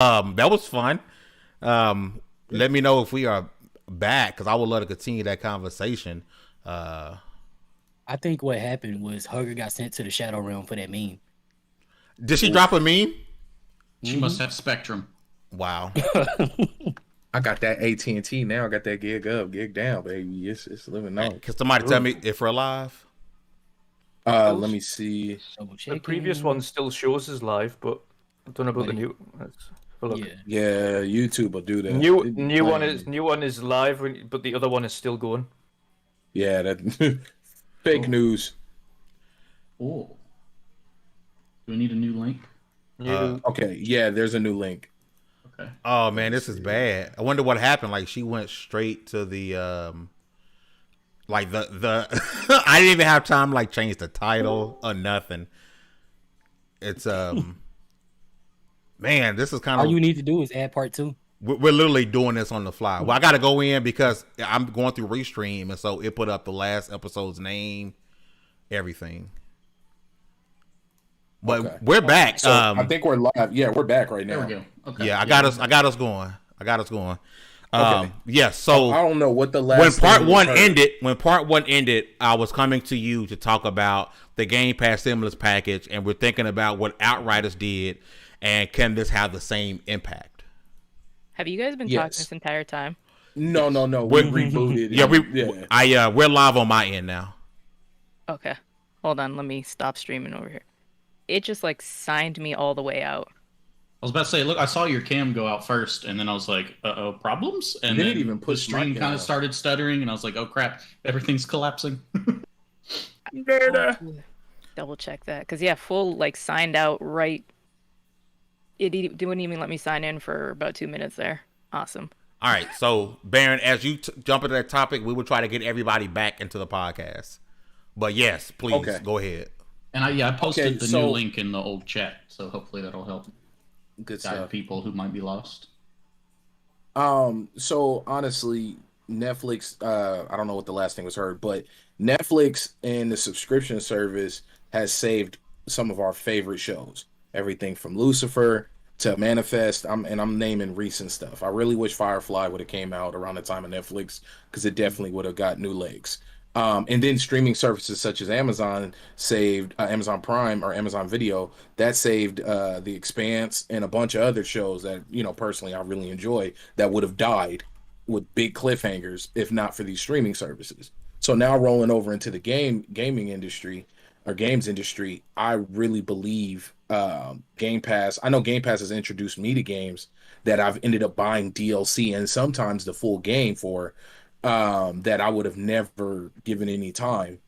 That was fun. Let me know if we are back because I would love to continue that conversation. Uh, I think what happened was Hugger got sent to the Shadow Realm for that meme. did she drop a meme? She must have Spectrum. Wow. I got that AT&T now. I got that gig up, gig down, baby. It's living on. Can somebody tell me if we're live? Let me see. The previous one still shows us live, but I don't know about the new. Let's have a look. Yeah, YouTube will do that. New one is live, but the other one is still going. Yeah, that fake news. Oh. Do we need a new link? Okay, yeah, there's a new link. Okay. Oh man, this is bad. I wonder what happened. Like she went straight to the like the I didn't even have time to like change the title or nothing. It's man, this is kind of all you need to do is add part 2. We're literally doing this on the fly. Well, I got to go in because I'm going through Restream, and so it put up the last episode's name, everything. But okay. We're back. So I think we're live. Yeah, we're back right now. There we go. Okay. Yeah, I got us going. Okay. Yes. So I don't know what the last when part one ended, I was coming to you to talk about the Game Pass stimulus package, and we're thinking about what Outriders did, and can this have the same impact? Have you guys been talking this entire time? No. We rebooted. We're live on my end now. Okay. Hold on. Let me stop streaming over here. It just like signed me all the way out. I was about to say, look, I saw your cam go out first, and then I was like, uh-oh, problems? And then even the stream kind of started stuttering, and I was like, oh crap, everything's collapsing. Double check that. Because yeah, full like signed out right. It didn't even let me sign in for about 2 minutes there. Awesome. All right. So, Baron, as you jump into that topic, we will try to get everybody back into the podcast. But yes, please go ahead. And I posted the new link in the old chat, so hopefully that'll help good guide stuff. People who might be lost. So honestly, Netflix, I don't know what the last thing was heard, but Netflix and the subscription service has saved some of our favorite shows. Everything from Lucifer to Manifest. I'm naming recent stuff. I really wish Firefly would have came out around the time of Netflix because it definitely would have got new legs. And then streaming services such as Amazon saved Amazon Prime or Amazon Video that saved The Expanse and a bunch of other shows that personally I really enjoy that would have died with big cliffhangers if not for these streaming services. So now rolling over into the gaming industry or games industry, I really believe Game Pass. I know Game Pass has introduced me to games that I've ended up buying DLC and sometimes the full game for. That I would have never given any time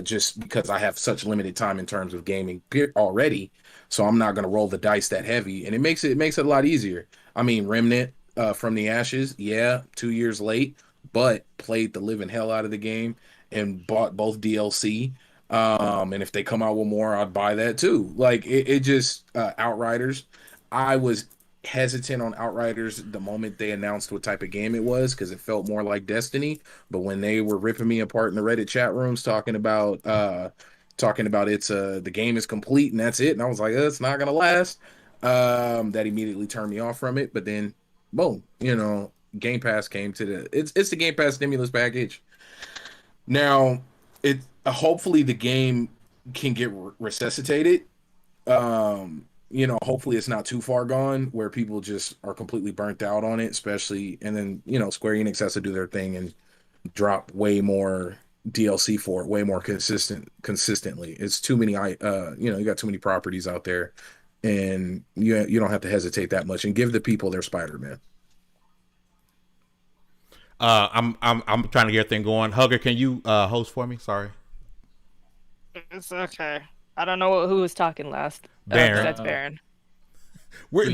just because I have such limited time in terms of gaming already. So I'm not going to roll the dice that heavy, and it makes it a lot easier. I mean, Remnant from the Ashes, 2 years late, but played the living hell out of the game and bought both DLC. And if they come out with more, I'd buy that too. Like it just Outriders. I was hesitant on Outriders the moment they announced what type of game it was because it felt more like Destiny. But when they were ripping me apart in the Reddit chat rooms talking about it's the game is complete and that's it, and I was like, it's not gonna last. That immediately turned me off from it. But then, boom, Game Pass came to it's the Game Pass stimulus package. Now, it hopefully the game can get resuscitated. Hopefully it's not too far gone where people just are completely burnt out on it, especially, and then, Square Enix has to do their thing and drop way more DLC for it, way more consistently. It's too many, you got too many properties out there, and you don't have to hesitate that much and give the people their Spider-Man. I'm trying to get everything going. Hugger, can you host for me? Sorry. It's okay. I don't know who was talking last. Baron. That's Baron. We're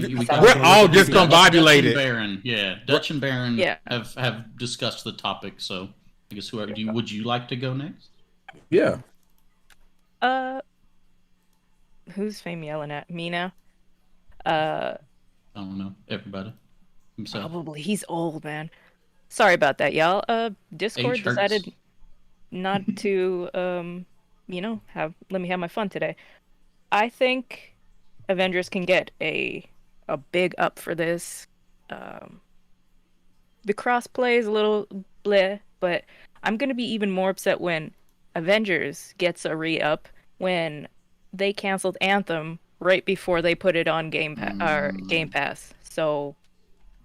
all discombobulated. Baron, yeah. Dutch and Baron have discussed the topic, so I guess would you like to go next? Yeah. Who's Fame yelling at me now? I don't know. Everybody. Himself. Probably. He's old, man. Sorry about that, y'all. Discord decided not to let me have my fun today. I think Avengers can get a a big up for this. The crossplay is a little bleh, but I'm gonna be even more upset when Avengers gets a re-up when they canceled Anthem right before they put it on Game Pass. So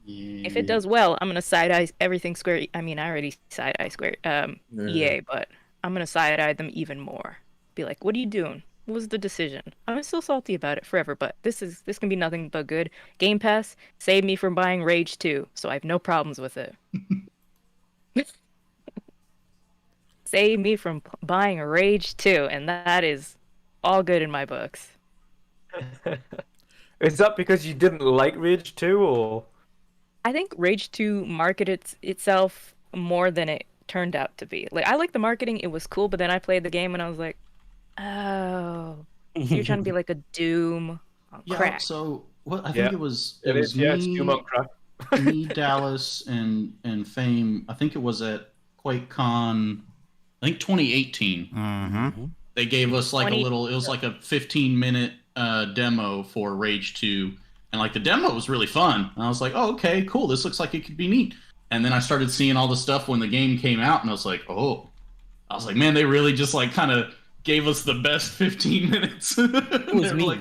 if it does well, I'm gonna side eye everything Square. I mean, I already side eye Square EA, but I'm gonna side eye them even more. Be like, what are you doing? What was the decision? I'm still salty about it forever, but this can be nothing but good. Game Pass saved me from buying Rage 2, so I have no problems with it. Save me from buying Rage 2, and that is all good in my books. Is that because you didn't like Rage 2, or? I think Rage 2 marketed itself more than it turned out to be. Like, I like the marketing, it was cool, but then I played the game and I was like, oh, so you're trying to be like a Doom on crack. So I think it was me, it's Doom on crack. me, Dallas, and Fame. I think it was at QuakeCon, I think 2018. Mm-hmm. They gave us like it was like a 15-minute demo for Rage 2. And like the demo was really fun. And I was like, oh, okay, cool. This looks like it could be neat. And then I started seeing all the stuff when the game came out, and I was like, man, they really just like kind of gave us the best 15 minutes. It was me. Like,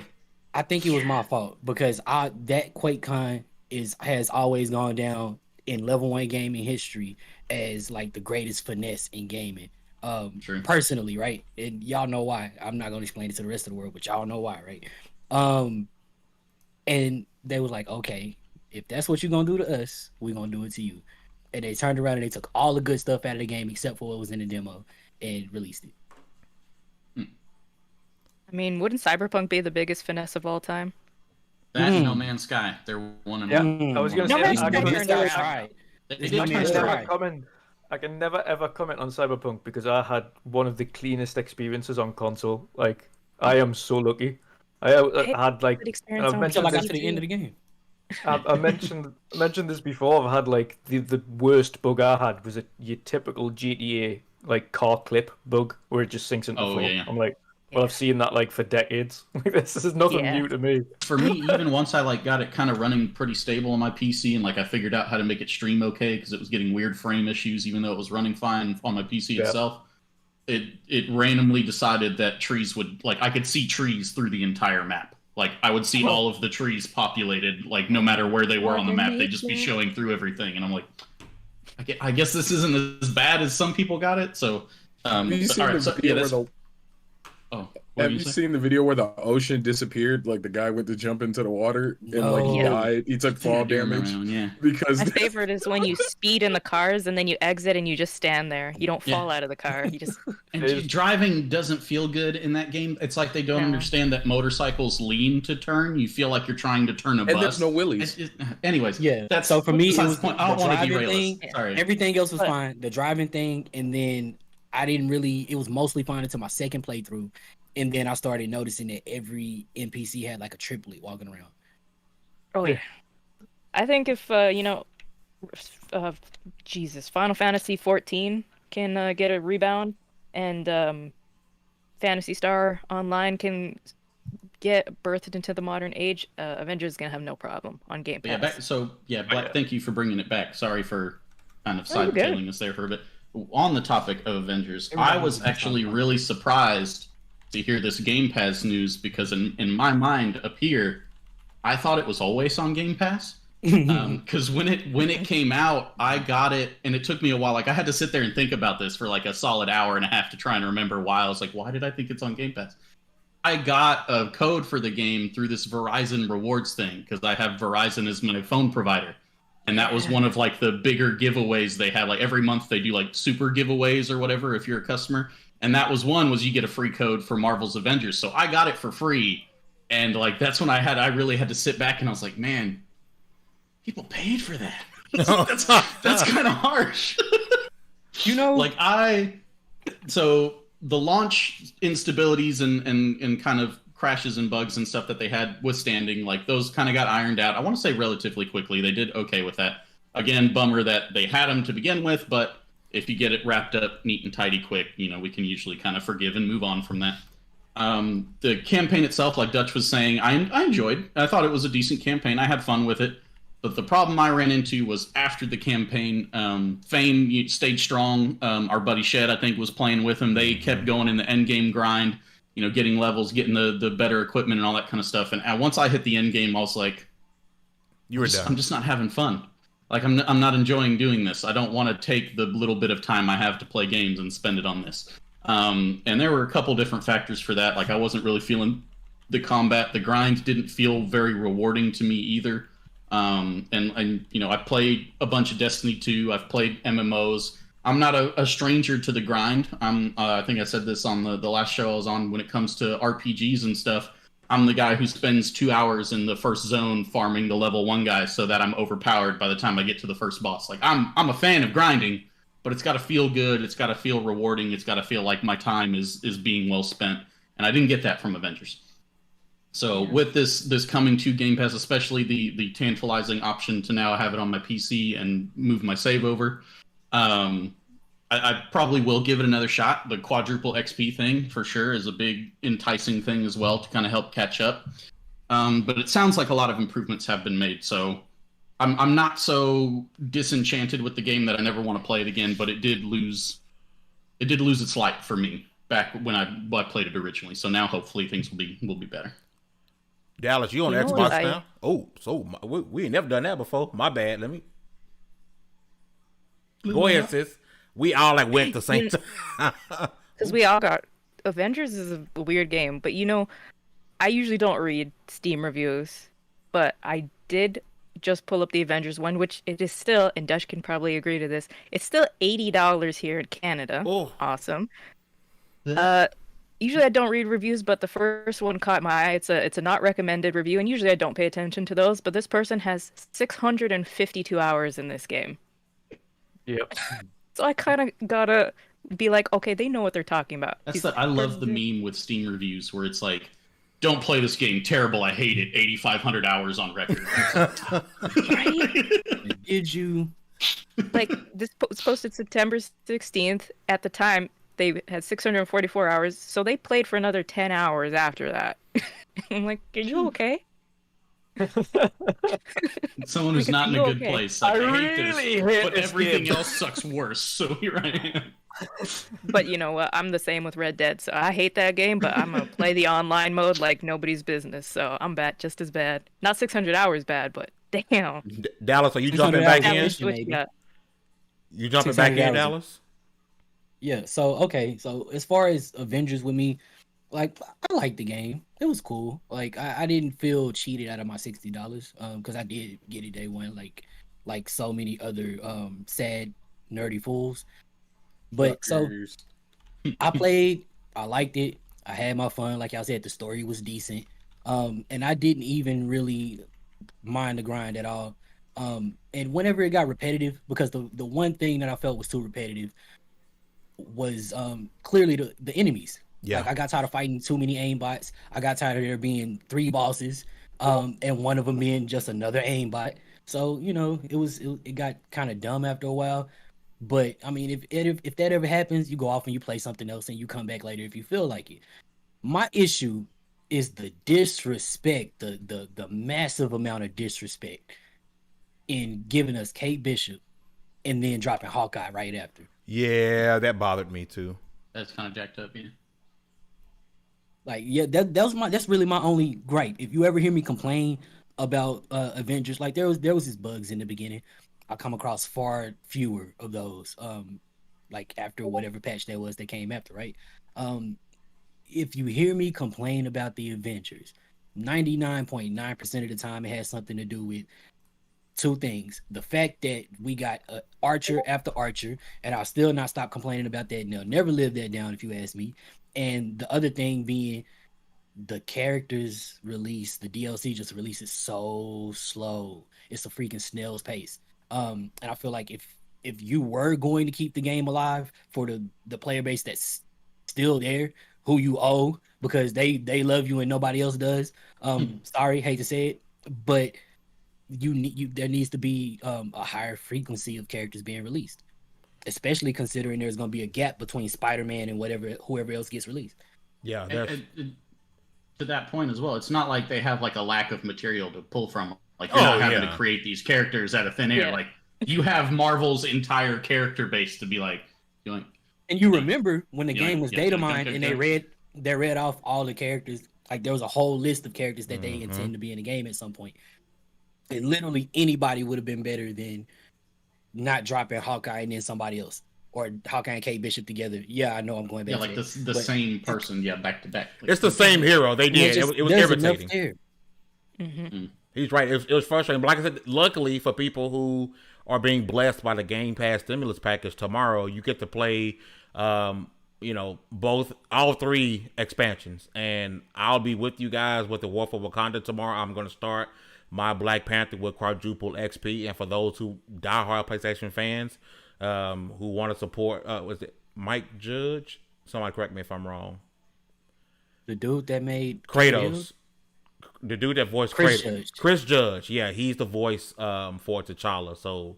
I think it was my fault because that QuakeCon has always gone down in level 1 gaming history as like the greatest finesse in gaming. Personally, right? And y'all know why. I'm not gonna explain it to the rest of the world, but y'all know why, right? And they was like, okay, if that's what you're gonna do to us, we're gonna do it to you. And they turned around and they took all the good stuff out of the game except for what was in the demo and released it. I mean, wouldn't Cyberpunk be the biggest finesse of all time? That and No Man's Sky. They're one and one. I was gonna No say Man's I Sky can turned out right. I can never ever comment on Cyberpunk because I had one of the cleanest experiences on console. Like, I am so lucky. I had like Until I got to the end of the game. I mentioned this before. I've had like the worst bug I had was your typical GTA like car clip bug where it just sinks into the floor. Yeah. I'm like, well, I've seen that like for decades. Like, this is nothing new to me. For me, even once I like got it kind of running pretty stable on my PC, and like I figured out how to make it stream okay because it was getting weird frame issues, even though it was running fine on my PC itself. It randomly decided that trees would like I could see trees through the entire map. Like I would see all of the trees populated, like no matter where they were on the map, they'd just be showing through everything, and I'm like, I guess this isn't as bad as some people got it. So, Have you seen the video where the ocean disappeared? Like the guy went to jump into the water and like he died. He took fall damage. Because my favorite is when you speed in the cars and then you exit and you just stand there. You don't fall out of the car. You just and driving doesn't feel good in that game. It's like they don't understand that motorcycles lean to turn. You feel like you're trying to turn a bus. And there's no wheelies. Anyways, that's so for me. It was I don't want to derail thing. Sorry. Everything else was fine. The driving thing, and then I didn't really. It was mostly fine until my second playthrough. And then I started noticing that every NPC had like a triplet walking around. Oh yeah. I think if Final Fantasy 14 can get a rebound, and Phantasy Star Online can get birthed into the modern age, Avengers is gonna have no problem on Game Pass. Black, thank you for bringing it back. Sorry for kind of sidetailing us there for a bit. On the topic of Avengers, I was actually really surprised to hear this Game Pass news because in my mind up here, I thought it was always on Game Pass. Because when it came out, I got it, and it took me a while. Like I had to sit there and think about this for like a solid hour and a half to try and remember why. I was like, why did I think it's on Game Pass? I got a code for the game through this Verizon rewards thing because I have Verizon as my phone provider. And that was one of like the bigger giveaways they had. Like every month they do like super giveaways or whatever if you're a customer. And that was you get a free code for Marvel's Avengers. So I got it for free. And like that's when I really had to sit back and I was like, man, people paid for that. That's kind of harsh. So the launch instabilities and kind of crashes and bugs and stuff that they had withstanding, like those kind of got ironed out. I want to say relatively quickly. They did okay with that. Again, bummer that they had them to begin with, but if you get it wrapped up neat and tidy quick, we can usually kind of forgive and move on from that. The campaign itself, like Dutch was saying, I enjoyed. I thought it was a decent campaign. I had fun with it. But the problem I ran into was after the campaign, Fame stayed strong. Our buddy Shed, I think, was playing with him. They kept going in the end game grind, getting levels, getting the better equipment and all that kind of stuff. And once I hit the end game, I was like, I'm just not having fun. Like, I'm not enjoying doing this. I don't want to take the little bit of time I have to play games and spend it on this. And there were a couple different factors for that. Like, I wasn't really feeling the combat. The grind didn't feel very rewarding to me either. And I played a bunch of Destiny 2. I've played MMOs. I'm not a stranger to the grind. I think I said this on the last show I was on. When it comes to RPGs and stuff, I'm the guy who spends 2 hours in the first zone farming the level 1 guy so that I'm overpowered by the time I get to the first boss. Like, I'm a fan of grinding, but it's got to feel good. It's got to feel rewarding. It's got to feel like my time is being well spent. And I didn't get that from Avengers. So with this coming to Game Pass, especially the tantalizing option to now have it on my PC and move my save over, I probably will give it another shot. The quadruple XP thing, for sure, is a big enticing thing as well to kind of help catch up. But it sounds like a lot of improvements have been made, so I'm not so disenchanted with the game that I never want to play it again, but it did lose its light for me back when I played it originally. So now hopefully things will be better. Dallas, you on Xbox now? Oh, so we ain't never done that before. My bad. Let me go ahead, sis. We all went the same time. Because we all got Avengers is a weird game, but I usually don't read Steam reviews, but I did just pull up the Avengers one, which it is still, and Dutch can probably agree to this, it's still $80 here in Canada. Oh, awesome. Usually I don't read reviews, but the first one caught my eye. It's a not recommended review, and usually I don't pay attention to those, but this person has 652 hours in this game. Yep. So I kind of gotta be like, okay, they know what they're talking about. I love the meme with Steam reviews where it's like, don't play this game, terrible, I hate it, 8,500 hours on record. Right? Did you? Like, this was posted September 16th. At the time, they had 644 hours, so they played for another 10 hours after that. I'm like, are you okay? Someone who's not in a good place. Like, I hate this, but everything game. else sucks worse. So here I am. But you know what? I'm the same with Red Dead. So I hate that game, but I'm gonna play the online mode like nobody's business. So I'm bad, just as bad. Not 600 hours bad, but damn. Dallas, are you jumping back in? You jumping back in, hours. Dallas? Yeah. So as far as Avengers with me, like, I liked the game. It was cool. Like, I didn't feel cheated out of my $60. Because I did get it day one, like so many other sad nerdy fools. But so I played, I liked it, I had my fun. Like y'all said, the story was decent. And I didn't even really mind the grind at all. And whenever it got repetitive, because the one thing that I felt was too repetitive was clearly the enemies. Yeah. Like, I got tired of fighting too many aimbots. I got tired of there being 3 bosses, and one of them being just another aimbot. So it got kind of dumb after a while. But I mean, if that ever happens, you go off and you play something else, and you come back later if you feel like it. My issue is the disrespect, the massive amount of disrespect in giving us Kate Bishop and then dropping Hawkeye right after. Yeah, that bothered me too. That's kind of jacked up, yeah. Like, yeah, that's really my only gripe. If you ever hear me complain about Avengers, like there was these bugs in the beginning. I come across far fewer of those. Like after whatever patch that was that came after, right? If you hear me complain about the Avengers, 99.9% of the time it has something to do with 2 things. The fact that we got Archer after Archer, and I'll still not stop complaining about that, and they'll never live that down if you ask me. And the other thing being the characters release, the DLC just releases so slow. It's a freaking snail's pace. And I feel like if you were going to keep the game alive for the player base that's still there, who you owe because they love you and nobody else does. Sorry, hate to say it, but there needs to be a higher frequency of characters being released, especially considering there's going to be a gap between Spider-Man and whoever else gets released. Yeah, to that point as well, it's not like they have like a lack of material to pull from. Like you're not having to create these characters out of thin air. Like you have Marvel's entire character base to be like doing. And you remember when the game was data mined and they read off all the characters. Like there was a whole list of characters that they intend to be in the game at some point. And literally anybody would have been better than not dropping Hawkeye and then somebody else. Or Hawkeye and Kate Bishop together. Yeah, I know I'm going back. Yeah, like the same person. Yeah, back to back. It's the same hero. They did. It was irritating. He's right. It was frustrating. But like I said, luckily for people who are being blessed by the Game Pass stimulus package tomorrow, you get to play, all 3 expansions. And I'll be with you guys with the War for Wakanda tomorrow. I'm going to start my Black Panther with quadruple XP. And for those who diehard PlayStation fans, who want to support, was it Mike Judge? Somebody correct me if I'm wrong. The dude that made Kratos. The dude that voiced Kratos. Chris Judge. Yeah, he's the voice for T'Challa. So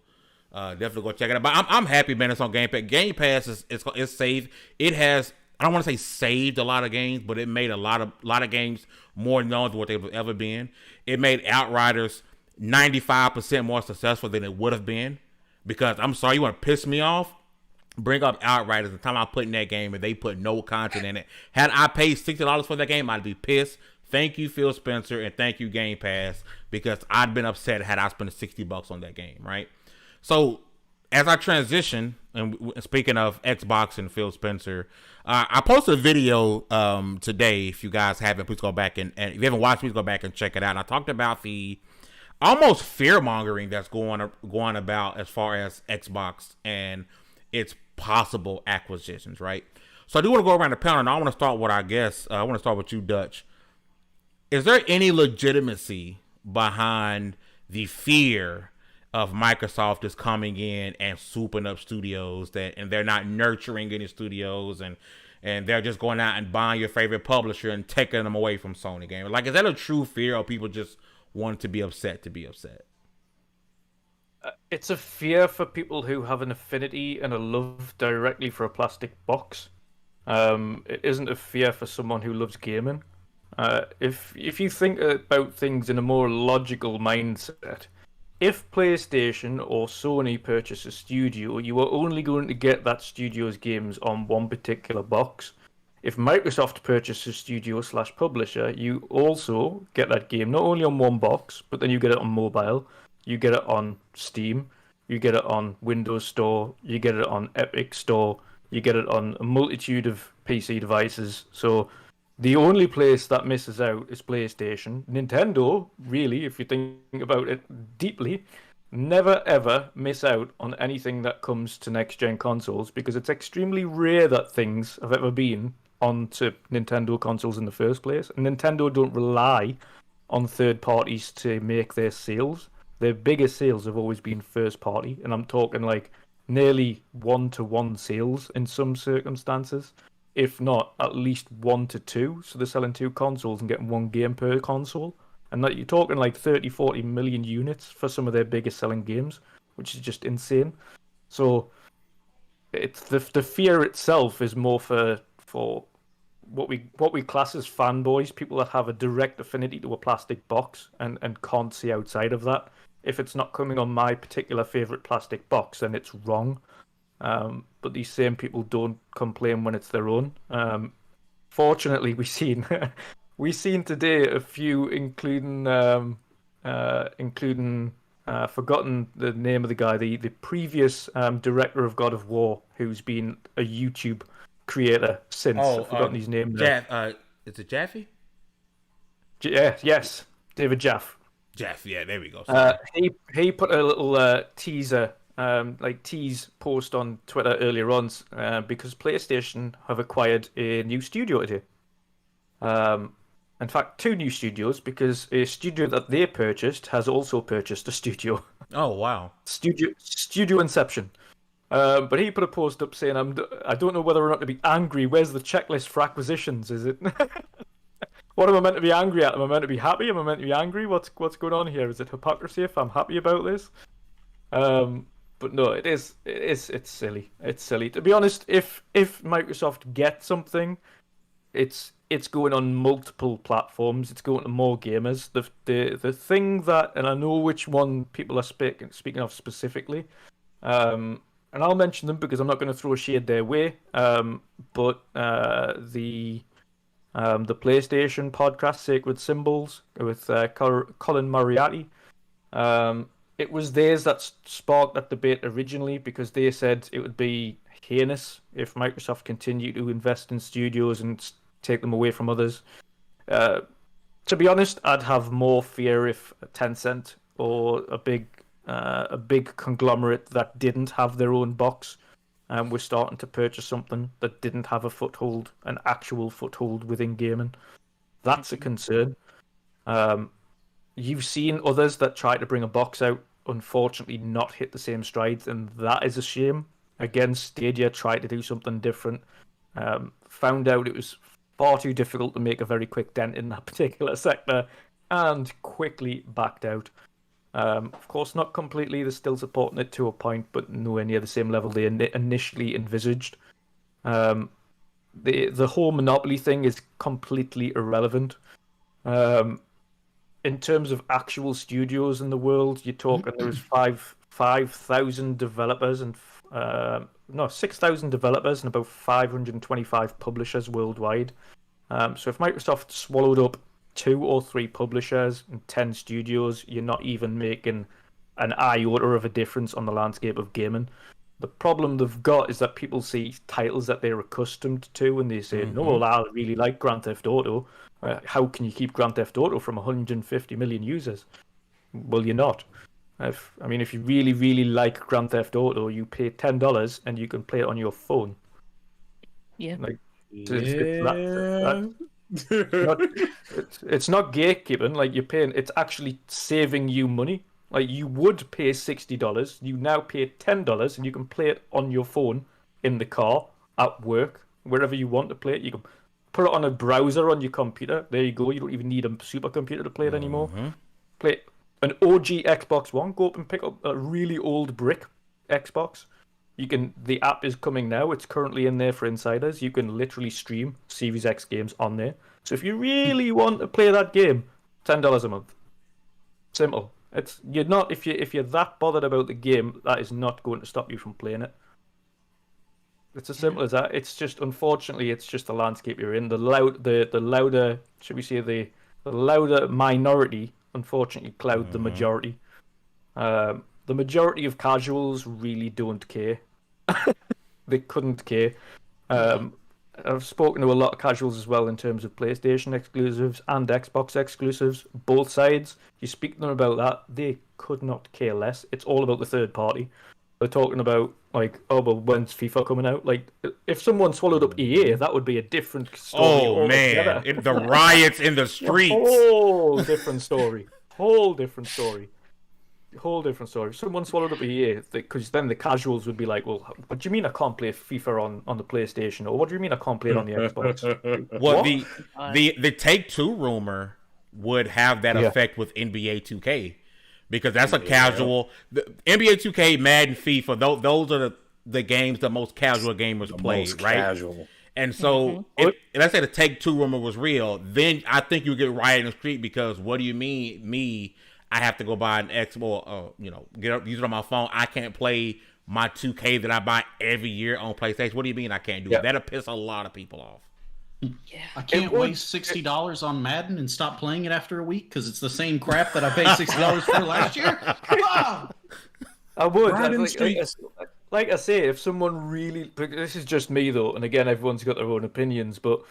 definitely go check it out. But I'm happy, man, it's on Game Pass. Game Pass is saved. It has, I don't want to say saved a lot of games, but it made a lot of games more known than what they've ever been. It made Outriders 95% more successful than it would have been. Because I'm sorry, you want to piss me off? Bring up Outriders. The time I put in that game and they put no content in it. Had I paid $60 for that game, I'd be pissed. Thank you, Phil Spencer, and thank you, Game Pass, because I'd been upset had I spent $60 on that game, right? So as I transition, and speaking of Xbox and Phil Spencer, I posted a video today. If you guys haven't, please go back and if you haven't watched, please go back and check it out. And I talked about the almost fear-mongering that's going about as far as Xbox and its possible acquisitions, right? So I do want to go around the panel, and I want to start with, I want to start with you, Dutch. Is there any legitimacy behind the fear of Microsoft is coming in and swooping up studios and they're not nurturing any studios and they're just going out and buying your favorite publisher and taking them away from Sony games? Like, is that a true fear, or people just want to be upset to be upset? It's a fear for people who have an affinity and a love directly for a plastic box. It isn't a fear for someone who loves gaming. If you think about things in a more logical mindset, if PlayStation or Sony purchase a studio, you are only going to get that studio's games on one particular box. If Microsoft purchases a studio/publisher, you also get that game not only on one box, but then you get it on mobile, you get it on Steam, you get it on Windows Store, you get it on Epic Store, you get it on a multitude of PC devices. So the only place that misses out is PlayStation. Nintendo, really, if you think about it deeply, never ever miss out on anything that comes to next-gen consoles, because it's extremely rare that things have ever been onto Nintendo consoles in the first place. And Nintendo don't rely on third parties to make their sales. Their biggest sales have always been first party, and I'm talking like nearly 1-to-1 sales in some circumstances, if not at least 1-to-2. So they're selling 2 consoles and getting 1 game per console, and that you're talking like 30-40 million units for some of their biggest selling games, which is just insane. So it's the fear itself is more for what we class as fanboys, people that have a direct affinity to a plastic box and can't see outside of that. If it's not coming on my particular favorite plastic box, then it's wrong. But these same people don't complain when it's their own. Fortunately, we've seen today a few, including forgotten the name of the guy, the previous director of God of War, who's been a YouTube creator since. I've forgotten his name. Is it Jaffe? Yes, David Jaff. Jeff, yeah, there we go. He put a little teaser, tease post on Twitter earlier on, because PlayStation have acquired a new studio today. In fact, 2 new studios, because a studio that they purchased has also purchased a studio. Oh wow! Studio Inception. But he put a post up saying, I don't know whether or not to be angry. Where's the checklist for acquisitions? Is it? What am I meant to be angry at? Am I meant to be happy? Am I meant to be angry? What's going on here? Is it hypocrisy if I'm happy about this? But no, it's silly. It's silly. To be honest, if Microsoft gets something, it's going on multiple platforms. It's going to more gamers. The thing that, and I know which one people are speaking of specifically, and I'll mention them because I'm not going to throw shade their way. But the PlayStation podcast, Sacred Symbols, with Colin Moriarty. It was theirs that sparked that debate originally because they said it would be heinous if Microsoft continued to invest in studios and take them away from others. To be honest, I'd have more fear if Tencent or a big conglomerate that didn't have their own box was starting to purchase something that didn't have a foothold, an actual foothold within gaming. That's a concern. You've seen others that try to bring a box out, unfortunately not hit the same strides, and that is a shame. Again, Stadia tried to do something different, found out it was far too difficult to make a very quick dent in that particular sector, and quickly backed out. Of course, not completely. They're still supporting it to a point, but nowhere near the same level they initially envisaged. The whole monopoly thing is completely irrelevant. In terms of actual studios in the world, you're talking there's 5,000 developers and 6,000 developers and about 525 publishers worldwide. So if Microsoft swallowed up 2 or 3 publishers and 10 studios, you're not even making an iota of a difference on the landscape of gaming. The problem they've got is that people see titles that they're accustomed to and they say, no, well, I really like Grand Theft Auto. How can you keep Grand Theft Auto from 150 million users? Well, you're not. If you really, really like Grand Theft Auto, you pay $10 and you can play it on your phone. Yeah. It's not gatekeeping. Like, you're paying. It's actually saving you money. Like, you would pay $60. You now pay $10, and you can play it on your phone, in the car, at work, wherever you want to play it. You can put it on a browser on your computer. There you go. You don't even need a supercomputer to play it anymore. Play an OG Xbox One. Go up and pick up a really old brick Xbox. The app is coming now. It's currently in there for insiders. You can literally stream Series X games on there. So if you really want to play that game, $10 a month. Simple. You're not if you're that bothered about the game, that is not going to stop you from playing it. It's as simple as that. It's just, unfortunately, it's just the landscape you're in. The louder, should we say, the louder minority, unfortunately, cloud the majority. The majority of casuals really don't care. They couldn't care. I've spoken to a lot of casuals as well in terms of PlayStation exclusives and Xbox exclusives. Both sides, you speak to them about that, they could not care less. It's all about the third party. They're talking about, like, oh, well, when's FIFA coming out? Like, if someone swallowed up EA, that would be a different story. Oh, man. The riots in the streets. Whole different story. Whole different story. Someone swallowed up EA, because then the casuals would be like, well, what do you mean I can't play FIFA on the PlayStation? Or what do you mean I can't play it on the Xbox? Well, the Take-Two rumor would have that effect with NBA 2K. Because that's a casual... NBA 2K, Madden, FIFA, those are the games that most casual gamers play, right? Casual. And so, if let's say the Take-Two rumor was real, then I think you get riot in the street because what do you mean, I have to go buy an Xbox, use it on my phone. I can't play my 2K that I buy every year on PlayStation. What do you mean I can't do it? That'll piss a lot of people off. Yeah, I can't waste $60 on Madden and stop playing it after a week because it's the same crap that I paid $60 for last year. Wow. I would. Like I say, if someone really, this is just me though, and again, everyone's got their own opinions, but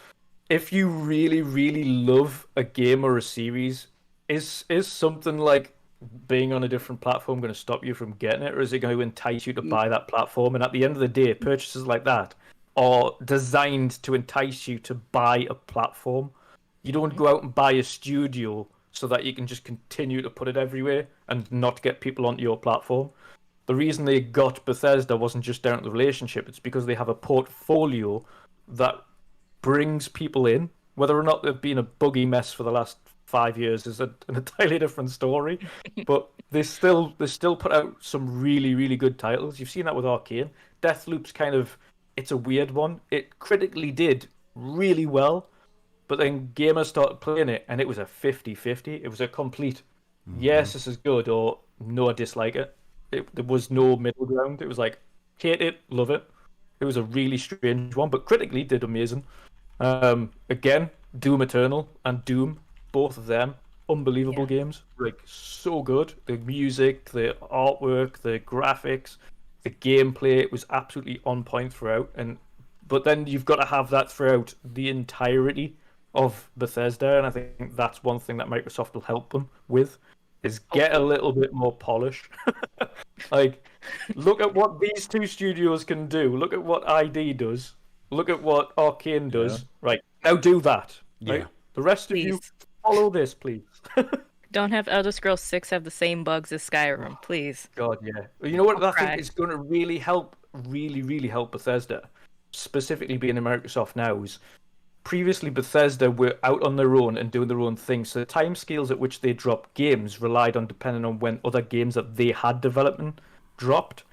if you really, really love a game or a series, is something like being on a different platform going to stop you from getting it, or is it going to entice you to buy that platform? And at the end of the day, purchases like that are designed to entice you to buy a platform. You don't go out and buy a studio so that you can just continue to put it everywhere and not get people onto your platform. The reason they got Bethesda wasn't just down to the relationship, it's because they have a portfolio that brings people in. Whether or not they've been a buggy mess for the last 5 years is an entirely different story. But they still put out some really, really good titles. You've seen that with Arcane. Deathloop's kind of... It's a weird one. It critically did really well, but then gamers started playing it, and it was a 50-50. It was a complete, yes, this is good, or no, I dislike it. There was no middle ground. It was like, hate it, love it. It was a really strange one, but critically did amazing. Again, Doom Eternal and Doom, both of them, unbelievable games. Like, so good. The music, the artwork, the graphics, the gameplay, it was absolutely on point throughout. But then you've got to have that throughout the entirety of Bethesda, and I think that's one thing that Microsoft will help them with, is get a little bit more polish. Like, look at what these two studios can do. Look at what ID does. Look at what Arcane does. Right, now do that. Right? The rest of you, follow this, please. Don't have Elder Scrolls 6 have the same bugs as Skyrim, please. God, yeah. You know what I think is going to really help, really help Bethesda, specifically being in Microsoft now, is previously Bethesda were out on their own and doing their own thing, so the timescales at which they dropped games relied on depending on when other games that they had development dropped.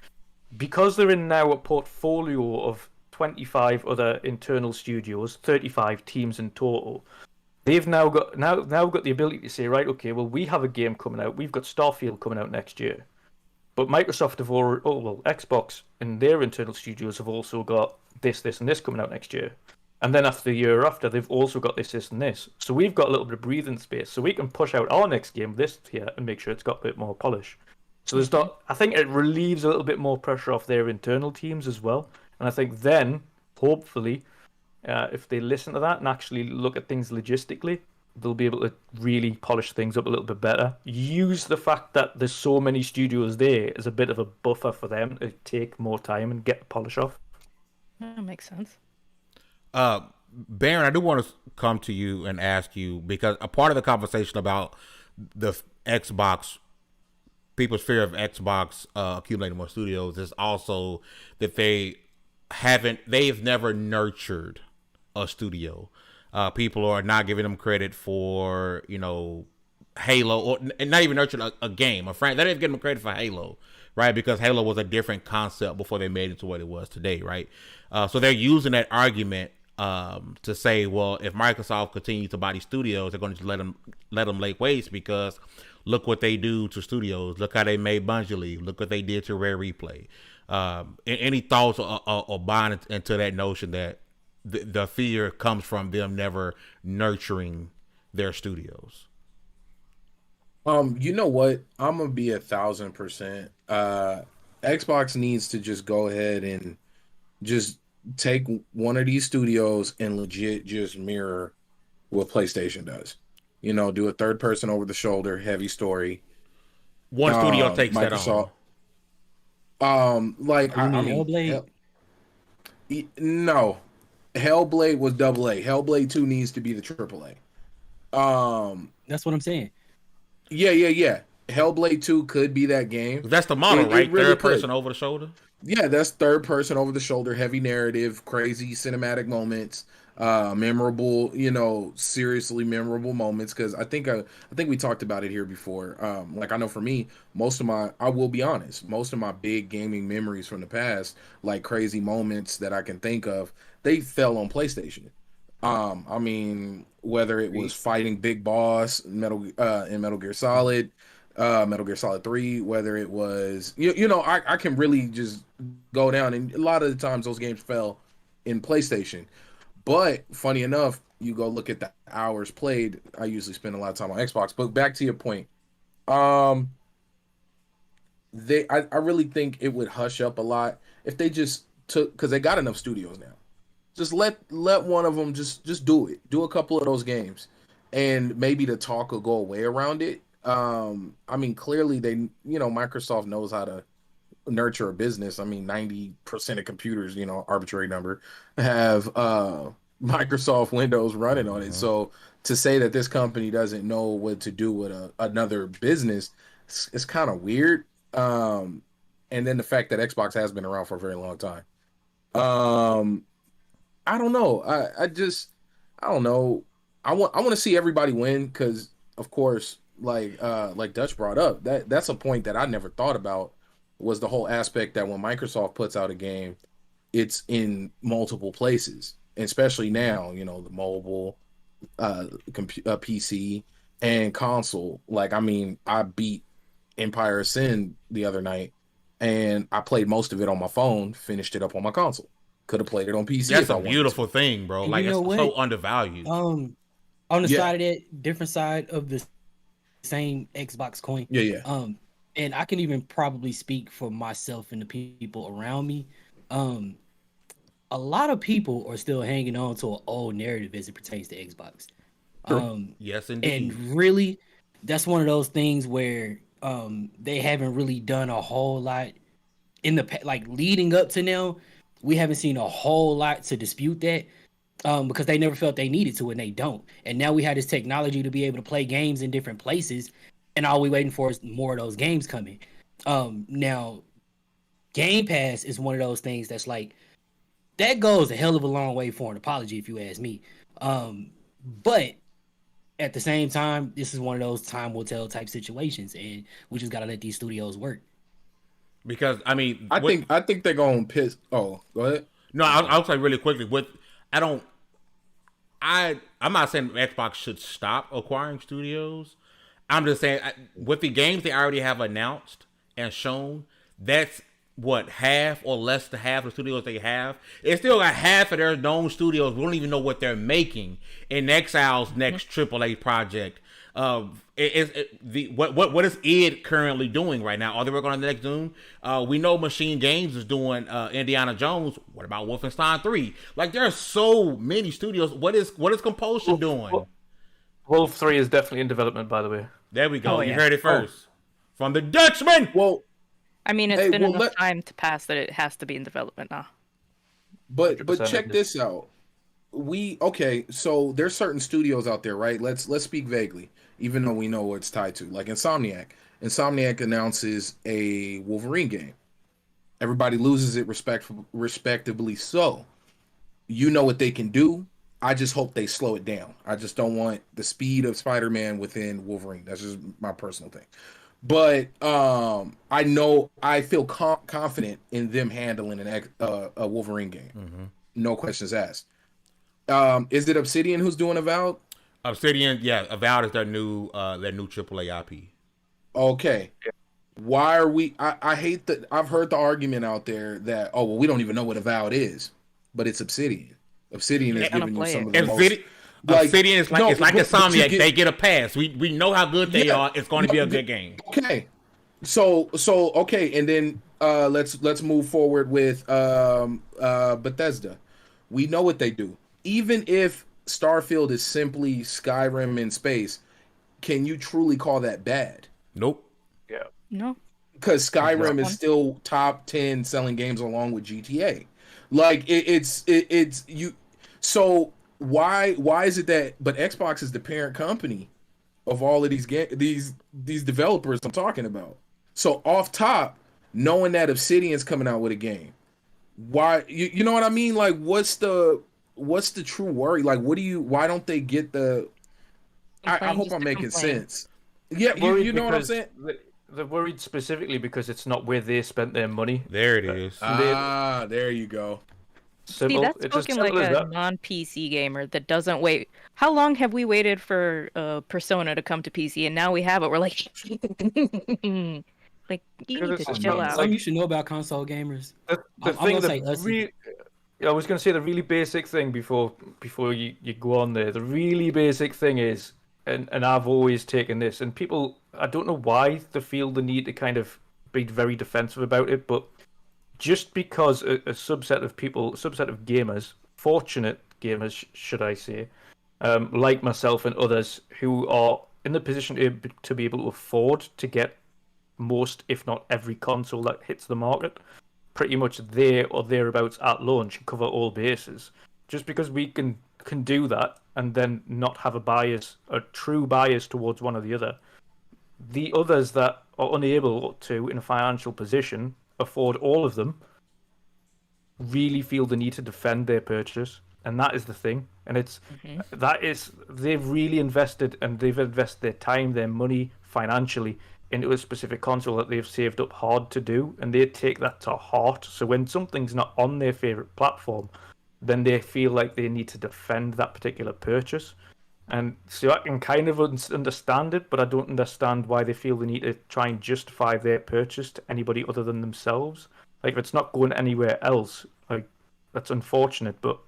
Because they're in now a portfolio of 25 other internal studios, 35 teams in total, they've now got the ability to say, right, okay, well, we have a game coming out. We've got Starfield coming out next year. But Microsoft have already, Xbox and their internal studios have also got this, and this coming out next year. And then after the year after, they've also got this, and this. So we've got a little bit of breathing space. So we can push out our next game, this here, and make sure it's got a bit more polish. So there's not. I think it relieves a little bit more pressure off their internal teams as well. And I think then, hopefully, if they listen to that and actually look at things logistically, they'll be able to really polish things up a little bit better. Use the fact that there's so many studios there as a bit of a buffer for them to take more time and get the polish off. That makes sense. Baron, I do want to come to you and ask you, because a part of the conversation about the Xbox, people's fear of Xbox accumulating more studios, is also that they've never nurtured a studio. People are not giving them credit for, Halo, and not even nurtured a game, a franchise. They didn't give them credit for Halo, right? Because Halo was a different concept before they made it to what it was today, right? So they're using that argument to say, well, if Microsoft continues to buy these studios, they're going to just let them lay waste, because look what they do to studios. Look how they made Bungie. Look what they did to Rare Replay. Any thoughts or buying into that notion that the fear comes from them never nurturing their studios? You know what? I'm gonna be 1,000%. Xbox needs to just go ahead and just take one of these studios and legit just mirror what PlayStation does. Do a third person over the shoulder, heavy story. One studio takes Microsoft, that on. Hellblade? No. Hellblade was AA. Hellblade 2 needs to be the AAA. That's what I'm saying. Yeah. Hellblade 2 could be that game. That's the model, right? Really third person over the shoulder. Yeah, that's third person over the shoulder, heavy narrative, crazy cinematic moments, memorable, seriously memorable moments. Because I think we talked about it here before. I know for me, I will be honest, most of my big gaming memories from the past, like crazy moments that I can think of, they fell on PlayStation. Whether it was fighting Big Boss, in Metal Gear Solid, Metal Gear Solid 3, whether it was, I can really just go down, and a lot of the times those games fell in PlayStation. But funny enough, you go look at the hours played, I usually spend a lot of time on Xbox. But back to your point, I really think it would hush up a lot if they just took, because they got enough studios now. Just let one of them just do it. Do a couple of those games, and maybe the talk will go away around it. Clearly Microsoft knows how to nurture a business. 90% of computers, arbitrary number, have Microsoft Windows running on it. So to say that this company doesn't know what to do with another business, it's kind of weird. And then the fact that Xbox has been around for a very long time. I don't know. I don't know. I want to see everybody win, because of course, like Dutch brought up, that's a point that I never thought about, was the whole aspect that when Microsoft puts out a game, it's in multiple places. especially now, you know, the mobile, PC and console. Like, I mean, I beat Empire of Sin the other night, and I played most of it on my phone, finished it up on my console. Could have played it on PC. That's a beautiful thing, bro. And like, you know it's what? so undervalued. On the side of that, different side of the same Xbox coin. Yeah. And I can even probably speak for myself and the people around me. A lot of people are still hanging on to an old narrative as it pertains to Xbox. Yes, indeed. And really, that's one of those things where they haven't really done a whole lot in the like leading up to now. We haven't seen a whole lot to dispute that because they never felt they needed to, and they don't. And now we have this technology to be able to play games in different places, and all we waiting for is more of those games coming. Now, Game Pass is one of those things that's like, that goes a hell of a long way for an apology, if you ask me. But at the same time, this is one of those time will tell type situations, and we just gotta let these studios work. Because I mean, I think they're gonna piss. Oh, go ahead. No, I'll say really quickly. I'm not saying Xbox should stop acquiring studios. I'm just saying with the games they already have announced and shown, that's what, half or less than half of the studios they have. They still got half of their known studios. We don't even know what they're making in Exile's next AAA project. What is id currently doing right now? Are they working on the next Doom? We know Machine Games is doing Indiana Jones. What about Wolfenstein 3? Like, there are so many studios. What is Compulsion doing? Wolf 3 is definitely in development, by the way. There we go. You heard it first from the Dutchman. Well, I mean, it's been enough time to pass that it has to be in development now. But check this out. So there's certain studios out there, right? Let's speak vaguely, even though we know what it's tied to. Like Insomniac. Insomniac announces a Wolverine game. Everybody loses it respectably so. You know what they can do. I just hope they slow it down. I just don't want the speed of Spider-Man within Wolverine. That's just my personal thing. But I feel confident in them handling a Wolverine game. Mm-hmm. No questions asked. Is it Obsidian who's doing Avowed? Obsidian, yeah. Avowed is their new AAA IP. Okay. Why are we? I hate that. I've heard the argument out there that, oh, well, we don't even know what Avowed is, but it's Obsidian. Obsidian is giving you some of the most. Obsidian is like Insomniac. They get a pass. We know how good they are. It's going to be a good game. Okay. So okay, and then let's move forward with Bethesda. We know what they do. Even if Starfield is simply Skyrim in space, can you truly call that bad? Nope. Yeah. No. Because Skyrim is still top 10 selling games along with GTA. Like it's you. So why is it that? But Xbox is the parent company of all of these developers I'm talking about. So off top, knowing that Obsidian's coming out with a game, why you know what I mean? Like what's the true worry? Like why don't they get the? I hope I'm making sense. Yeah, you know what I'm saying. They're worried specifically because it's not where they spent their money. There it is. There you go. Simple. See, that's spoken like a non-PC gamer that doesn't wait. How long have we waited for Persona to come to PC, and now we have it? We're like, like you need to chill out. Something you should know about console gamers. I was going to say the really basic thing before you go on there. The really basic thing is, and I've always taken this, and people, I don't know why they feel the need to kind of be very defensive about it, but just because a subset of gamers, fortunate gamers, should I say, like myself and others, who are in the position to be able to afford to get most, if not every console that hits the market, pretty much there or thereabouts at launch, and cover all bases. Just because we can do that and then not have a true bias towards one or the other, the others that are unable to, in a financial position, afford all of them, really feel the need to defend their purchase, and that is the thing. And they've really invested, and they've invested their time, their money, financially into a specific console that they've saved up hard to do, and they take that to heart. So when something's not on their favorite platform, then they feel like they need to defend that particular purchase. And so I can kind of understand it, but I don't understand why they feel they need to try and justify their purchase to anybody other than themselves. Like, if it's not going anywhere else, like, that's unfortunate, but,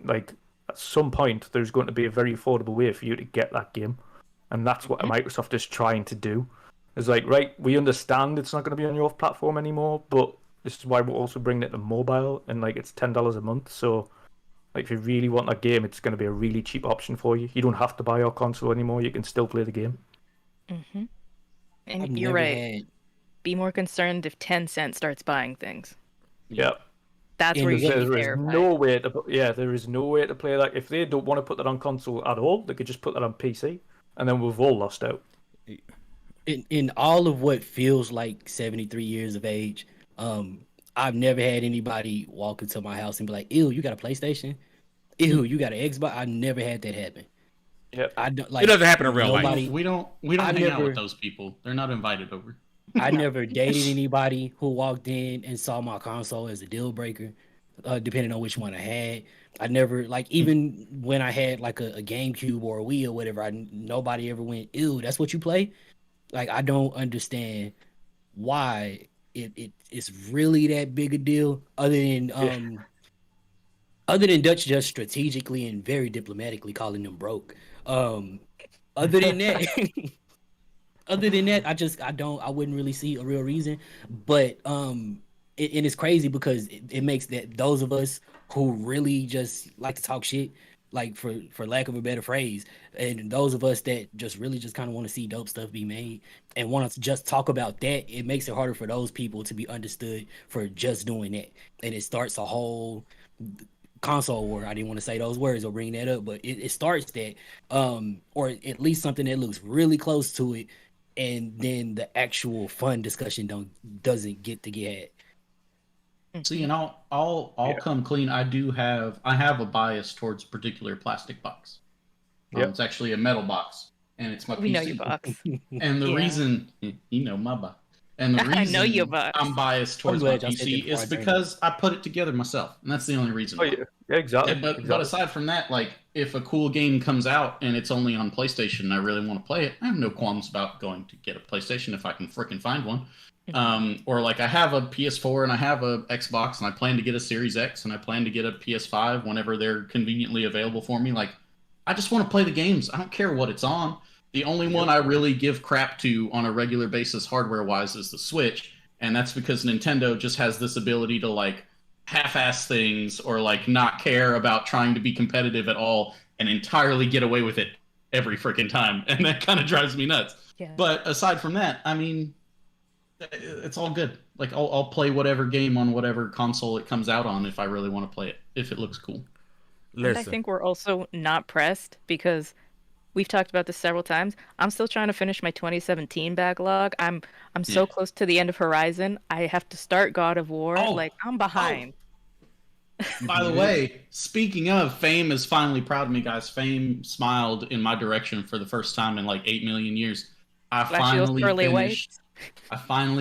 like, at some point, there's going to be a very affordable way for you to get that game. And that's what Microsoft is trying to do. It's like, right, we understand it's not going to be on your platform anymore, but this is why we're also bringing it to mobile, and, like, it's $10 a month, so... Like, if you really want that game, it's going to be a really cheap option for you. You don't have to buy your console anymore. You can still play the game. Mm-hmm. And you're right. Be more concerned if Tencent starts buying things. Yeah. That's where you get there is no way to there is no way to play that. If they don't want to put that on console at all, they could just put that on PC, and then we've all lost out. In all of what feels like 73 years of age, I've never had anybody walk into my house and be like, "Ew, you got a PlayStation? Ew, you got an Xbox?" I never had that happen. Yeah, I don't like. It doesn't happen in real life. We don't hang out with those people. They're not invited over. I never dated anybody who walked in and saw my console as a deal breaker, depending on which one I had. I never, like, even when I had like a GameCube or a Wii or whatever, nobody ever went, "Ew, that's what you play?" Like, I don't understand why it's really that big a deal, other than Dutch just strategically and very diplomatically calling them broke. Other than that, I wouldn't really see a real reason. But and it's crazy because it makes that those of us who really just like to talk shit, like for lack of a better phrase, and those of us that just really just kind of want to see dope stuff be made and want to just talk about that, it makes it harder for those people to be understood for just doing that, and it starts a whole console war. I didn't want to say those words or bring that up, but it starts that, or at least something that looks really close to it, and then the actual fun discussion doesn't get to get had. See, and I'll come clean. I have a bias towards a particular plastic box. It's actually a metal box, and it's my PC. We know your box. And the reason, my box. And the reason I know your box. I'm biased towards my PC is because I put it together myself, and that's the only reason. Oh yeah, exactly. But aside from that, like, if a cool game comes out and it's only on PlayStation and I really want to play it, I have no qualms about going to get a PlayStation if I can frickin' find one. Or like, I have a PS4 and I have a Xbox and I plan to get a Series X and I plan to get a PS5 whenever they're conveniently available for me. Like, I just want to play the games. I don't care what it's on. The only one I really give crap to on a regular basis hardware-wise is the Switch, and that's because Nintendo just has this ability to, like, half-ass things or, like, not care about trying to be competitive at all and entirely get away with it every freaking time, and that kind of drives me nuts. Yeah. But aside from that, I mean, it's all good. Like, I'll play whatever game on whatever console it comes out on if I really want to play it, if it looks cool. And I think we're also not pressed because we've talked about this several times. I'm still trying to finish my 2017 backlog. I'm so close to the end of Horizon. I have to start God of War. I'm behind. By the way, speaking of, Fame is finally proud of me, guys. Fame smiled in my direction for the first time in like 8 million years. I finally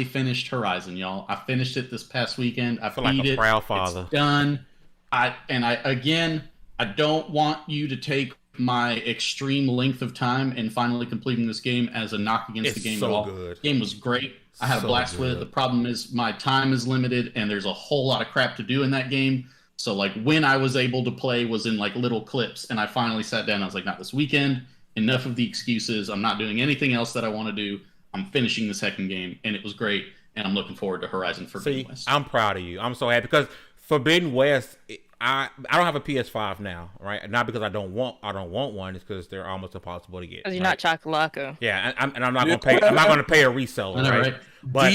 finished Horizon, y'all. I finished it this past weekend. I feel like a proud father. It's done. I don't want you to take my extreme length of time in finally completing this game as a knock against the game at all. Good. The game was great. I had a blast with it. The problem is my time is limited and there's a whole lot of crap to do in that game. So like, when I was able to play was in like little clips, and I finally sat down. I was like, not this weekend. Enough of the excuses. I'm not doing anything else that I want to do. I'm finishing the second game, and it was great. And I'm looking forward to Horizon Forbidden West. I'm proud of you. I'm so happy because Forbidden West, I don't have a PS5 now, right? Not because I don't want one. It's because they're almost impossible to get. Because you're not Chocolate. Yeah, and I'm not gonna pay. I'm not gonna pay a reseller, right? But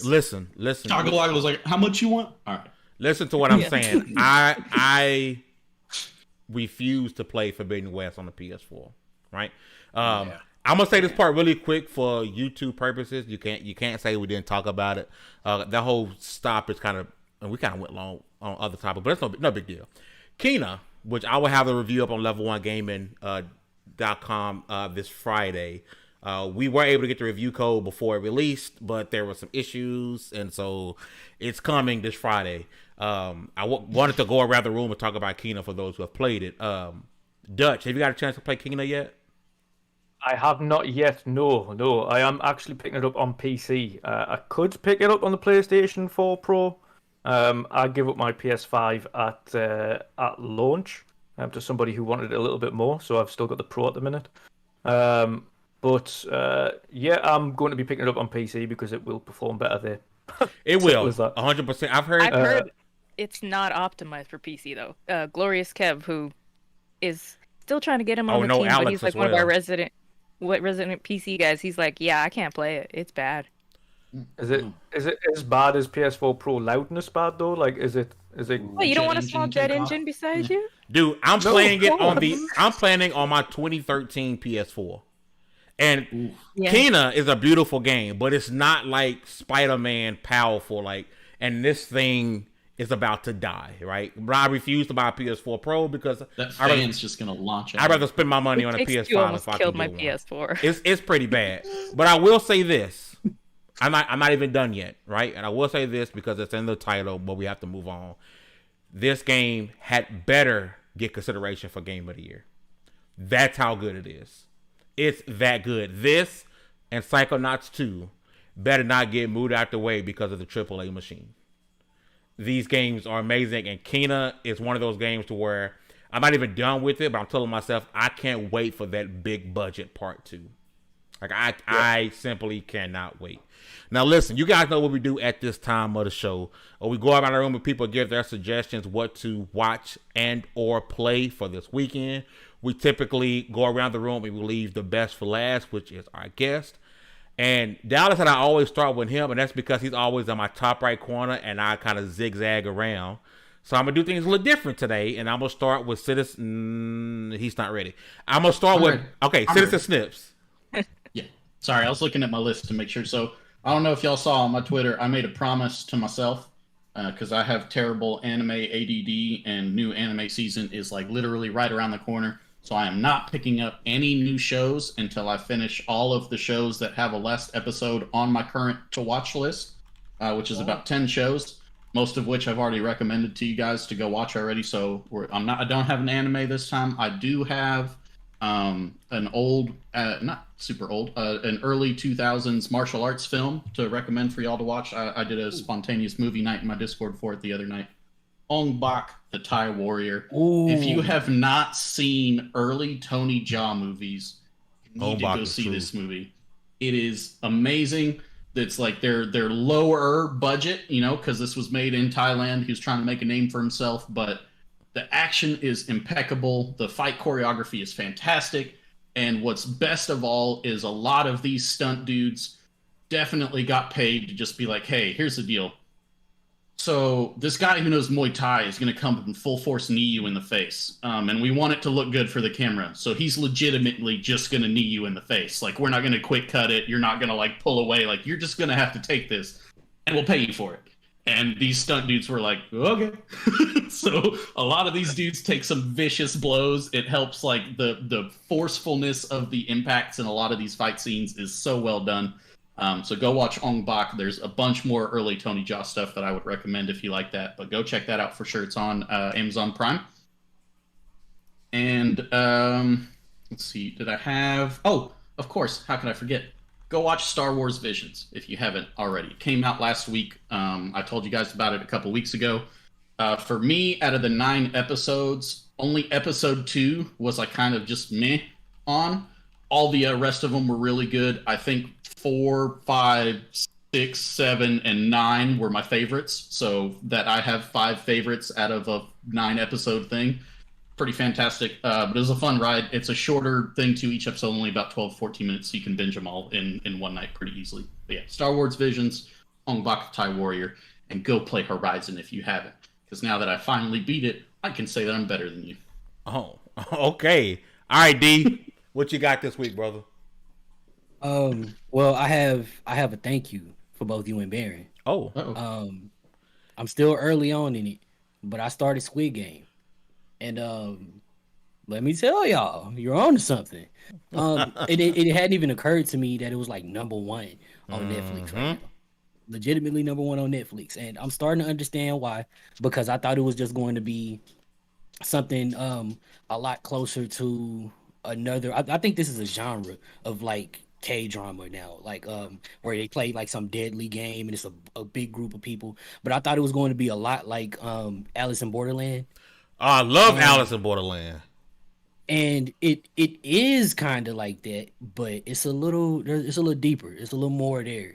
listen. Chocolate was like, "How much you want?" All right. Listen to what I'm saying. I refuse to play Forbidden West on the PS4, right? I'm gonna say this part really quick for YouTube purposes. You can't say we didn't talk about it. The whole stop is kind of, and we kind of went long on other topics, but it's no big deal. Kena, which I will have the review up on level1gaming.com this Friday. We were able to get the review code before it released, but there were some issues, and so it's coming this Friday. Wanted to go around the room and talk about Kena for those who have played it. Dutch, have you got a chance to play Kena yet? I have not yet. No. I am actually picking it up on PC. I could pick it up on the PlayStation 4 Pro. I give up my PS5 at launch to somebody who wanted it a little bit more, so I've still got the Pro at the minute. But I'm going to be picking it up on PC because it will perform better there. It will, 100%. I've heard it's not optimized for PC though. Glorious Kev, who is still trying to get him on the team, Alex but he's like one of our resident PC guys. He's like, yeah, I can't play it. It's bad. Is it as bad as PS4 Pro loudness bad though? Like, is it? Well, you don't want a small jet engine beside you, dude. I'm playing on my 2013 PS4, and Kena is a beautiful game, but it's not like Spider-Man powerful. Like, and this thing is about to die, right? But I refuse to buy a PS4 Pro because that fan's just gonna launch out. I'd rather spend my money on a PS5 almost killed my PS4. It's pretty bad. But I will say this. I'm not even done yet, right? And I will say this because it's in the title, but we have to move on. This game had better get consideration for Game of the Year. That's how good it is. It's that good. This and Psychonauts 2 better not get moved out the way because of the AAA machine. These games are amazing, and Kena is one of those games to where I'm not even done with it, but I'm telling myself I can't wait for that big budget part 2. Like, I simply cannot wait. Now, listen, you guys know what we do at this time of the show. We go around the room and people give their suggestions what to watch and or play for this weekend. We typically go around the room and we leave the best for last, which is our guest. And Dallas said I always start with him, and that's because he's always in my top right corner, and I kind of zigzag around. So I'm going to do things a little different today, and I'm going to start with Citizen... he's not ready. I'm going to start with... Okay, Citizen Snips. Yeah. Sorry, I was looking at my list to make sure. So I don't know if y'all saw on my Twitter, I made a promise to myself because I have terrible anime ADD, and new anime season is like literally right around the corner. So I am not picking up any new shows until I finish all of the shows that have a last episode on my current to watch list, which is about 10 shows, most of which I've already recommended to you guys to go watch already. So I don't have an anime this time. I do have an old, not super old, an early 2000s martial arts film to recommend for y'all to watch. I did a spontaneous movie night in my Discord for it the other night. Ong Bak, the Thai Warrior. Ooh. If you have not seen early Tony Jaa movies, you need to go see this movie. It is amazing. It's like their lower budget, because this was made in Thailand. He was trying to make a name for himself, but the action is impeccable. The fight choreography is fantastic. And what's best of all is a lot of these stunt dudes definitely got paid to just be like, hey, here's the deal. So this guy who knows Muay Thai is going to come and full force knee you in the face. And we want it to look good for the camera. So he's legitimately just going to knee you in the face. Like, we're not going to quick cut it. You're not going to like pull away. Like, you're just going to have to take this and we'll pay you for it. And these stunt dudes were like, okay. So a lot of these dudes take some vicious blows. It helps, like, the forcefulness of the impacts in a lot of these fight scenes is so well done. So go watch Ong Bak. There's a bunch more early Tony Jaa stuff that I would recommend if you like that. But go check that out for sure. It's on Amazon Prime. And let's see. Did I have... Oh, of course. How could I forget? Go watch Star Wars Visions if you haven't already. It came out last week. I told you guys about it a couple weeks ago. For me, out of the 9 episodes, only episode 2 was like kind of just meh on. All the rest of them were really good. I think 4, 5, 6, 7, and 9 were my favorites. So that I have 5 favorites out of a 9 episode thing. Pretty fantastic. But it was a fun ride. It's a shorter thing too. Each episode only about 12, 14 minutes. So you can binge them all in one night pretty easily. But yeah, Star Wars Visions, Ong Bak Thai Warrior, and go play Horizon if you haven't. Because now that I finally beat it, I can say that I'm better than you. Oh, okay. All right, D. What you got this week, brother? Well, I have a thank you for both you and Baron. Oh. I'm still early on in it, but I started Squid Game, and Let me tell y'all, you're on to something. It hadn't even occurred to me that it was like #1 on Netflix right now. Legitimately #1 on Netflix, and I'm starting to understand why. Because I thought it was just going to be something a lot closer to another. I think this is a genre of like K drama now, like where they play like some deadly game and it's a big group of people. But I thought it was going to be a lot like Alice in Borderland. I love Alice in Borderland. And it is kind of like that, but it's a little deeper. It's a little more there.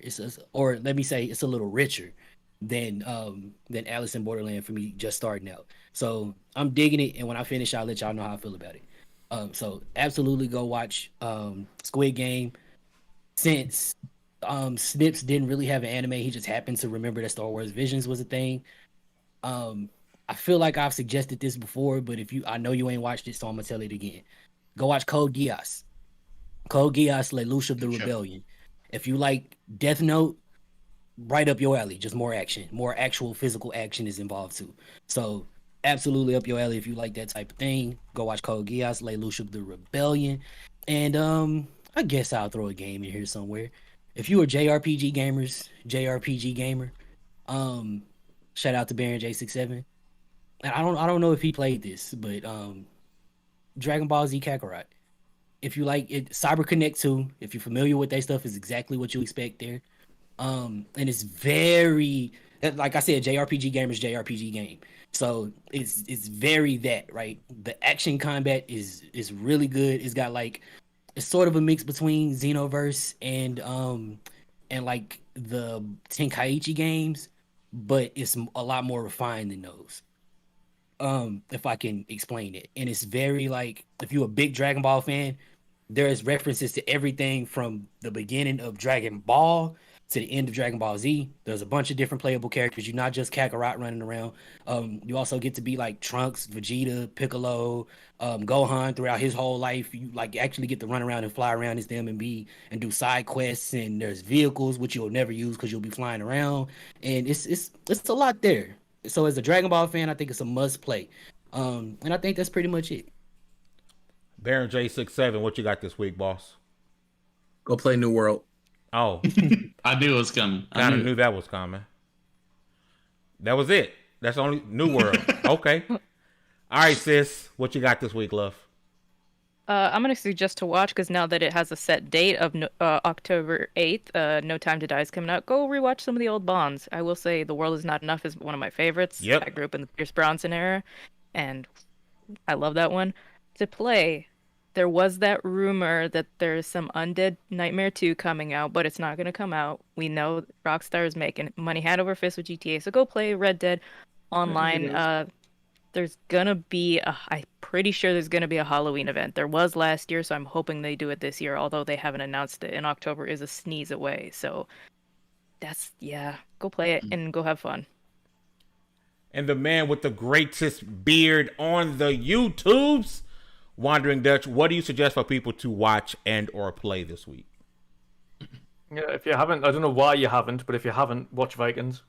Or let me say, it's a little richer than Alice in Borderland for me just starting out. So I'm digging it, and when I finish, I'll let y'all know how I feel about it. So absolutely go watch Squid Game. Since Snips didn't really have an anime, he just happened to remember that Star Wars Visions was a thing. I feel like I've suggested this before, but I know you ain't watched it, so I'm gonna tell it again. Go watch Code Geass. Code Geass, Lelouch of the Rebellion. If you like Death Note, right up your alley. Just more action, more actual physical action is involved too. So absolutely up your alley if you like that type of thing. Go watch Code Geass, Lelouch of the Rebellion, and I guess I'll throw a game in here somewhere. If you are JRPG gamer, shout out to Baron J67. And I don't know if he played this, but Dragon Ball Z Kakarot. If you like it, Cyber Connect 2, if you're familiar with that stuff, is exactly what you expect there. And it's very, like I said, JRPG game. So it's very that, right? The action combat is really good. It's got like, it's sort of a mix between Xenoverse and like the Tenkaichi games, but it's a lot more refined than those. If I can explain it. And it's very like, if you're a big Dragon Ball fan, there's references to everything from the beginning of Dragon Ball to the end of Dragon Ball Z. There's a bunch of different playable characters. You're not just Kakarot running around. You also get to be like Trunks, Vegeta, Piccolo, Gohan throughout his whole life. You like actually get to run around and fly around as them and do side quests. And there's vehicles which you'll never use because you'll be flying around. And it's a lot there. So as a Dragon Ball fan, I think it's a must play. And I think that's pretty much it. Baron J67, what you got this week, boss? Go play New World. Oh. I knew it was coming. Kind of knew that was coming. That was it. That's only New World. Okay. All right, sis. What you got this week, love? I'm going to suggest to watch, because now that it has a set date of October 8th, No Time to Die is coming out. Go rewatch some of the old Bonds. I will say The World Is Not Enough is one of my favorites. Yep. I grew up in the Pierce Bronson era, and I love that one. To play, there was that rumor that there's some Undead Nightmare 2 coming out, but it's not going to come out. We know Rockstar is making money hand over fist with GTA, so go play Red Dead Online. There's gonna be I'm pretty sure there's gonna be a Halloween event. There was last year, so I'm hoping they do it this year, although they haven't announced it. And October is a sneeze away, so go play it and go have fun. And the man with the greatest beard on the YouTubes, Wandering Dutch, what do you suggest for people to watch and or play this week? Yeah, if you haven't, I don't know why you haven't, but if you haven't, watch Vikings.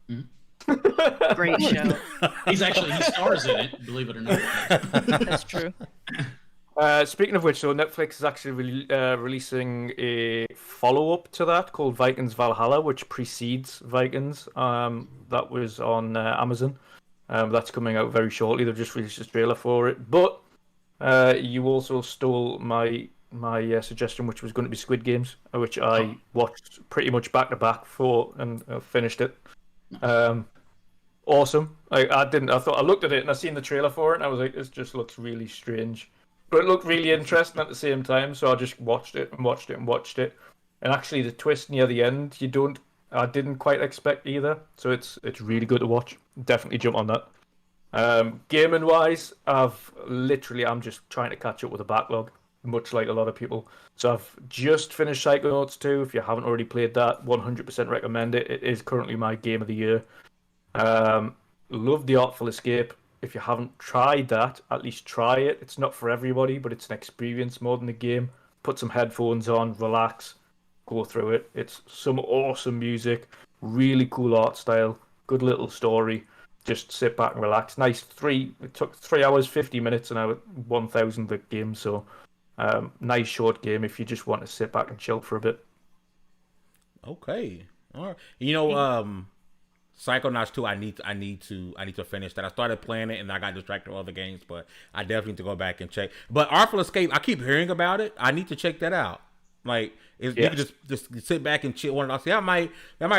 Mm-hmm. Great show. He stars in it, believe it or not. That's true. Speaking of which, so Netflix is actually releasing a follow-up to that called Vikings Valhalla, which precedes Vikings. That was on Amazon. That's coming out very shortly. They've just released a trailer for it. But you also stole my suggestion, which was going to be Squid Games, which I watched pretty much back-to-back for and finished it. Awesome. I looked at it and I seen the trailer for it and I was like, this just looks really strange, but it looked really interesting at the same time. So I just watched it. And actually, the twist near the end, I didn't quite expect either. So it's really good to watch. Definitely jump on that. Gaming wise, I'm just trying to catch up with a backlog, much like a lot of people. So I've just finished Psychonauts 2. If you haven't already played that, 100% recommend it. It is currently my game of the year. Love The Artful Escape. If you haven't tried that, at least try it. It's not for everybody, but it's an experience more than a game. Put some headphones on, relax, go through it. It's some awesome music, really cool art style, good little story. just sit back and relax. It took 3 hours 50 minutes, and I 1,000 the game. So nice short game if you just want to sit back and chill for a bit. Okay, all right. You know, Psychonauts 2, I need to finish that. I started playing it and I got distracted with other games, but I definitely need to go back and check. But Artful Escape, I keep hearing about it. I need to check that out. Like, you can just sit back and chill. See, that might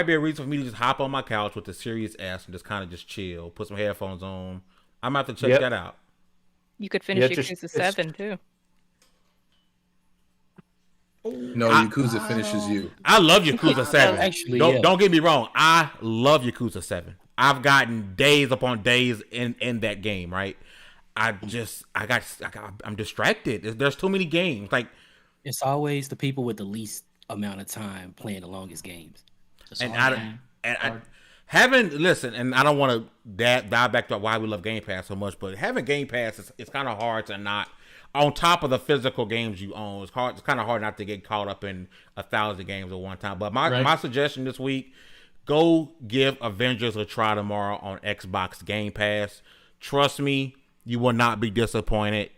be a reason for me to just hop on my couch with the Series S and just kind of just chill, put some headphones on. I'm about to check that out. You could finish Yakuza 7 too. No, Yakuza finishes you. I love Yakuza 7. Actually, don't get me wrong. I love Yakuza 7. I've gotten days upon days in that game, right? I'm distracted. There's too many games. Like, it's always the people with the least amount of time playing the longest games. And I don't want to dive back to why we love Game Pass so much, but having Game Pass it's kind of hard to not, on top of the physical games you own, it's kind of hard not to get caught up in 1,000 games at one time. But my suggestion this week, go give Avengers a try tomorrow on Xbox Game Pass. Trust me, you will not be disappointed.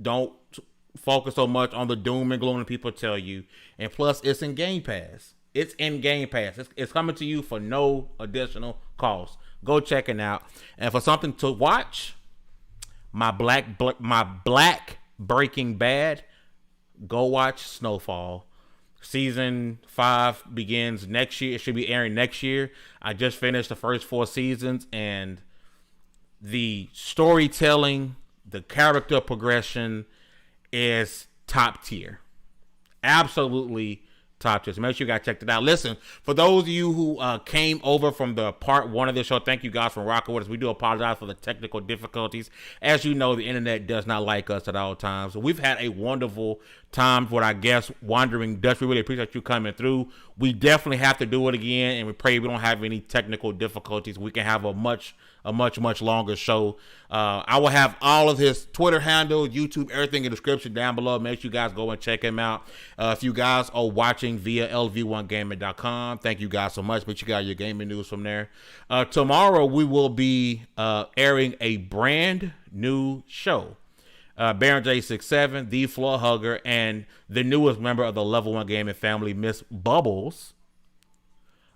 Don't focus so much on the doom and gloom that people tell you. And plus, it's in Game Pass. It's in Game Pass. It's coming to you for no additional cost. Go check it out. And for something to watch, my black Breaking Bad, go watch Snowfall. Season 5 begins next year. It should be airing next year. I just finished the first 4 seasons, and the storytelling, the character progression is top tier. Absolutely top tier. So make sure you guys check it out. Listen, for those of you who came over from the part 1 of this show, thank you guys for rocking with us. We do apologize for the technical difficulties. As you know, the internet does not like us at all times. So we've had a wonderful time with our guest, Wandering Dutch. We really appreciate you coming through. We definitely have to do it again, and we pray we don't have any technical difficulties. We can have a much longer show. I will have all of his Twitter handle, YouTube, everything in the description down below. Make sure you guys go and check him out. If you guys are watching via lv1gaming.com, thank you guys so much. Make sure you got your gaming news from there. Tomorrow we will be airing a brand new show. Baron J67, the Floor Hugger, and the newest member of the Level 1 Gaming family, Miss Bubbles,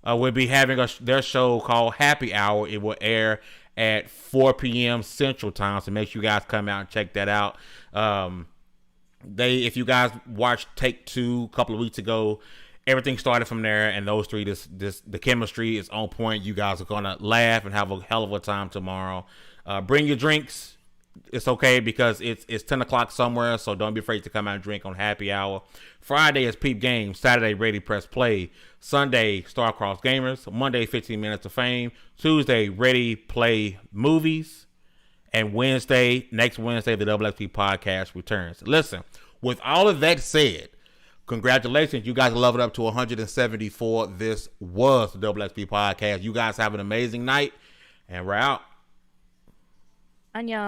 will be having their show called Happy Hour. It will air at 4 p.m. Central Time, so make sure you guys come out and check that out. If you guys watched Take 2 a couple of weeks ago, everything started from there, and those three, the chemistry is on point. You guys are gonna laugh and have a hell of a time tomorrow. Bring your drinks. It's okay because it's 10 o'clock somewhere, so don't be afraid to come out and drink on Happy Hour. Friday is Peep Game. Saturday, Ready Press Play. Sunday, Starcross Gamers. Monday, 15 Minutes of Fame. Tuesday, Ready Play Movies. And next Wednesday, the XP Podcast returns. Listen, with all of that said, congratulations. You guys leveled up to 174. This was the XP Podcast. You guys have an amazing night, and we're out. Annyeong.